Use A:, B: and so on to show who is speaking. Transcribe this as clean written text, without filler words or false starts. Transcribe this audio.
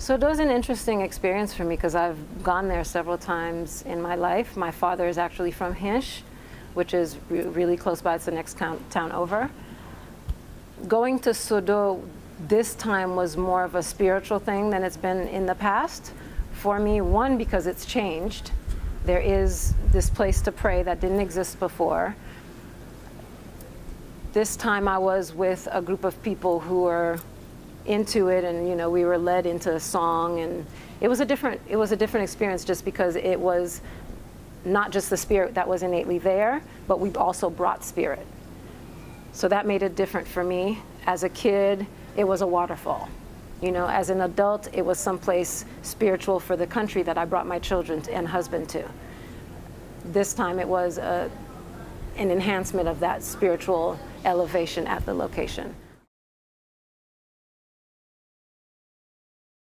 A: Saut is an interesting experience for me because I've gone there several times in my life. My father is actually from Hinch, which is really close by. It's the next town over. Going to Saut this time was more of a spiritual thing than it's been in the past. For me, one, because it's changed. There is this place to pray that didn't exist before. This time I was with a group of people who were into it, and we were led into song, and it was a different experience just because it was not just the spirit that was innately there, but we also brought spirit. So that made it different for me. As a kid, it was a waterfall. As an adult, it was someplace spiritual for the country that I brought my children and husband to. This time it was an enhancement of that spiritual elevation at the location.